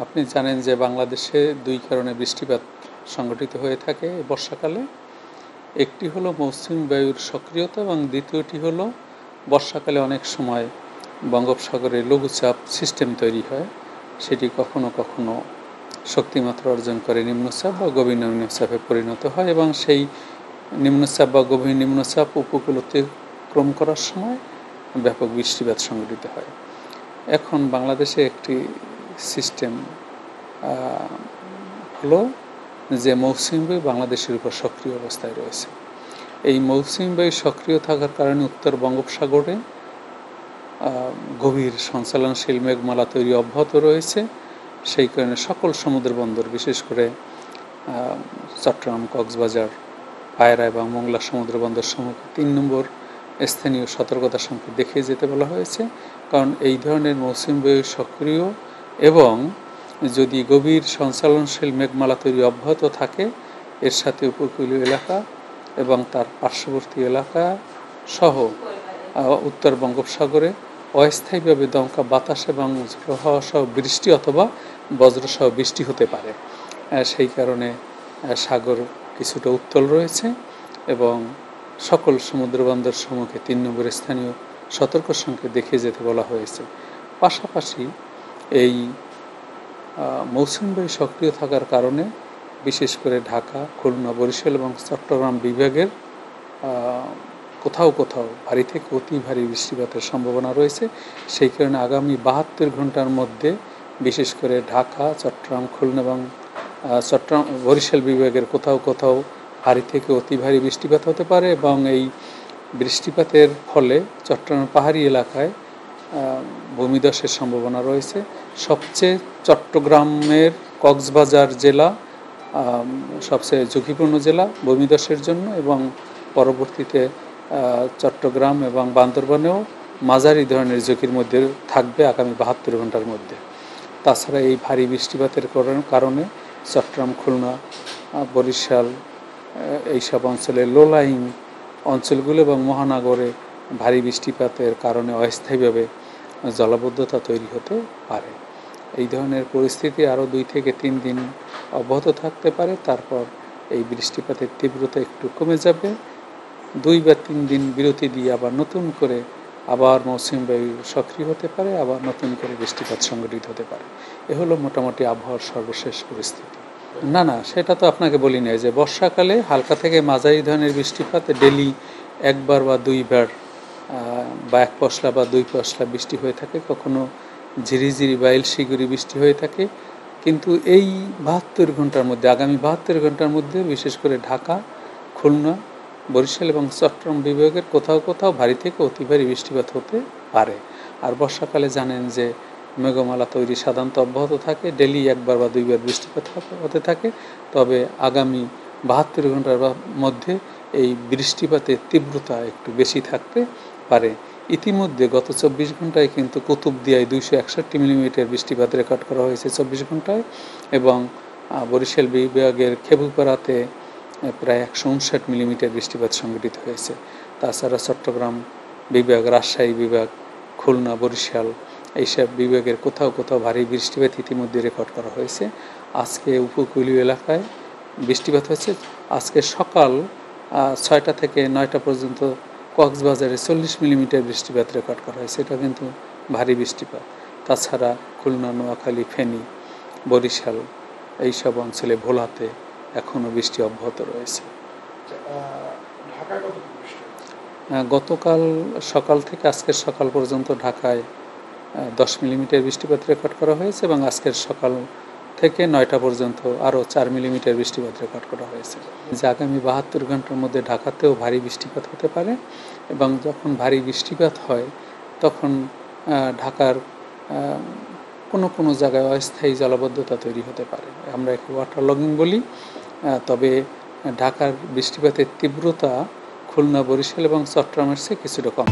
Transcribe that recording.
আপনি জানেন যে বাংলাদেশে দুই কারণে বৃষ্টিপাত সংঘটিত হয়ে থাকে বর্ষাকালে। একটি হলো মৌসুমী বায়ুর সক্রিয়তা এবং দ্বিতীয়টি হলো বর্ষাকালে অনেক সময় বঙ্গোপসাগরে লঘুচাপ সিস্টেম তৈরি হয়, সেটি কখনো কখনো শক্তিমাত্রা অর্জন করে নিম্নচাপ বা গভীর নিম্নচাপে পরিণত হয় এবং সেই নিম্নচাপ বা গভীর নিম্নচাপ উপকূল অতিক্রম করার সময় ব্যাপক বৃষ্টিপাত সংঘটিত হয়। এখন বাংলাদেশে একটি সিস্টেম হলো যে মৌসুমী বায়ু বাংলাদেশের উপর সক্রিয় অবস্থায় রয়েছে। এই মৌসুমী বায়ু সক্রিয় থাকার কারণে উত্তর বঙ্গোপসাগরে গভীর সঞ্চালনশীল মেঘমালা তৈরি অব্যাহত রয়েছে। সেই কারণে সকল সমুদ্র বন্দর, বিশেষ করে চট্টগ্রাম, কক্সবাজার, পায়রা এবং মোংলা সমুদ্র বন্দর সমূহকে ৩ নম্বর স্থানীয় সতর্কতা সংকেত দেখিয়ে যেতে বলা হয়েছে। কারণ এই ধরনের মৌসুমী বায়ু সক্রিয় এবং যদি গভীর সঞ্চালনশীল মেঘমালা তৈরি অব্যাহত থাকে, এর সাথে উপকূলীয় এলাকা এবং তার পার্শ্ববর্তী এলাকা সহ উত্তর বঙ্গোপসাগরে অস্থায়ীভাবে দমকা বাতাস এবং ঝোড়ো হাওয়া সহ বৃষ্টি অথবা বজ্রসহ বৃষ্টি হতে পারে। সেই কারণে সাগর কিছুটা উত্তাল রয়েছে এবং সকল সমুদ্র বন্দর সমূহকে ৩ নম্বর স্থানীয় সতর্ক সংকেত দেখিয়ে যেতে বলা হয়েছে। পাশাপাশি এই মৌসুমী বায়ু সক্রিয় থাকার কারণে বিশেষ করে ঢাকা, খুলনা, বরিশাল এবং চট্টগ্রাম বিভাগের কোথাও কোথাও ভারী থেকে অতি ভারী বৃষ্টিপাতের সম্ভাবনা রয়েছে। সেই কারণে আগামী ৭২ ঘন্টার মধ্যে বিশেষ করে ঢাকা, চট্টগ্রাম, খুলনা এবং বরিশাল বিভাগের কোথাও কোথাও ভারী থেকে অতি ভারী বৃষ্টিপাত হতে পারে এবং এই বৃষ্টিপাতের ফলে চট্টগ্রাম পাহাড়ি এলাকায় ভূমিধসের সম্ভাবনা রয়েছে। সবচেয়ে চট্টগ্রামের কক্সবাজার জেলা সবচেয়ে ঝুঁকিপূর্ণ জেলা ভূমিধসের জন্য এবং পরবর্তীতে চট্টগ্রাম এবং বান্দরবানেও মাঝারি ধরনের ঝুঁকির মধ্যে থাকবে আগামী ৭২ ঘন্টার মধ্যে। তাছাড়া এই ভারী বৃষ্টিপাতের কারণে চট্টগ্রাম, খুলনা, বরিশাল এইসব অঞ্চলে লো লাইং অঞ্চলগুলো এবং মহানগরে ভারী বৃষ্টিপাতের কারণে অস্থায়ীভাবে জলাবদ্ধতা তৈরি হতে পারে। এই ধরনের পরিস্থিতি আরও 2 থেকে 3 দিন অব্যাহত থাকতে পারে। তারপর এই বৃষ্টিপাতের তীব্রতা একটু কমে যাবে। 2 বা 3 দিন বিরতি দিয়ে আবার নতুন করে আবার মৌসুমী বায়ু সক্রিয় হতে পারে, আবার নতুন করে বৃষ্টিপাত সংঘটিত হতে পারে। এ হলো মোটামুটি আবহাওয়ার সর্বশেষ পরিস্থিতি। না, সেটা তো আপনাকে বলি নাই যে বর্ষাকালে হালকা থেকে মাঝারি ধরনের বৃষ্টিপাত ডেলি একবার বা 2 বার বা 1 পশলা বা 2 পশলা বৃষ্টি হয়ে থাকে, কখনো ঝিরিঝিরি বা এলশিগুড়ি বৃষ্টি হয়ে থাকে। কিন্তু এই ৭২ ঘন্টার মধ্যে, আগামী ৭২ ঘন্টার মধ্যে বিশেষ করে ঢাকা, খুলনা, বরিশাল এবং চট্টগ্রাম বিভাগের কোথাও কোথাও ভারী থেকে অতি ভারী বৃষ্টিপাত হতে পারে। আর বর্ষাকালে জানেন যে মেঘমালা তৈরি সাধারণত অব্যাহত থাকে, ডেলি একবার বা 2 বার বৃষ্টিপাত হতে থাকে। তবে আগামী ৭২ ঘন্টার মধ্যে এই বৃষ্টিপাতের তীব্রতা একটু বেশি থাকতে পারে। ইতিমধ্যে গত 24 ঘন্টায় কিন্তু কুতুবদিয়ায় 261 মিলিমিটার বৃষ্টিপাত রেকর্ড করা হয়েছে 24 ঘন্টায় এবং বরিশাল বিভাগের খেপুপাড়াতে প্রায় 159 মিলিমিটার বৃষ্টিপাত সংঘটিত হয়েছে। তাছাড়া চট্টগ্রাম বিভাগ, রাজশাহী বিভাগ, খুলনা, বরিশাল এইসব বিভাগের কোথাও কোথাও ভারী বৃষ্টিপাত ইতিমধ্যে রেকর্ড করা হয়েছে। আজকে উপকূলীয় এলাকায় বৃষ্টিপাত হয়েছে। আজকে সকাল 6টা থেকে 9টা পর্যন্ত কক্সবাজারে 40 মিলিমিটার বৃষ্টিপাত রেকর্ড করা হয়েছে। এটা কিন্তু ভারী বৃষ্টিপাত। তাছাড়া খুলনা, নোয়াখালী, ফেনী, বরিশাল এইসব অঞ্চলে ভোলাতে এখনও বৃষ্টি অব্যাহত রয়েছে। গতকাল সকাল থেকে আজকের সকাল পর্যন্ত ঢাকায় 10 মিলিমিটার বৃষ্টিপাত রেকর্ড করা হয়েছে এবং আজকের সকাল থেকে 9টা পর্যন্ত আরও 4 মিলিমিটার বৃষ্টিপাত রেকর্ড করা হয়েছে। যে আগামী ৭২ ঘন্টার মধ্যে ঢাকাতেও ভারী বৃষ্টিপাত হতে পারে এবং যখন ভারী বৃষ্টিপাত হয় তখন ঢাকার কোনো জায়গায় অস্থায়ী জলাবদ্ধতা তৈরি হতে পারে। আমরা একে ওয়াটার লগিং বলি। তবে ঢাকার বৃষ্টিপাতের তীব্রতা খুলনা, বরিশাল এবং চট্টগ্রামের চেয়ে কিছুটা কম।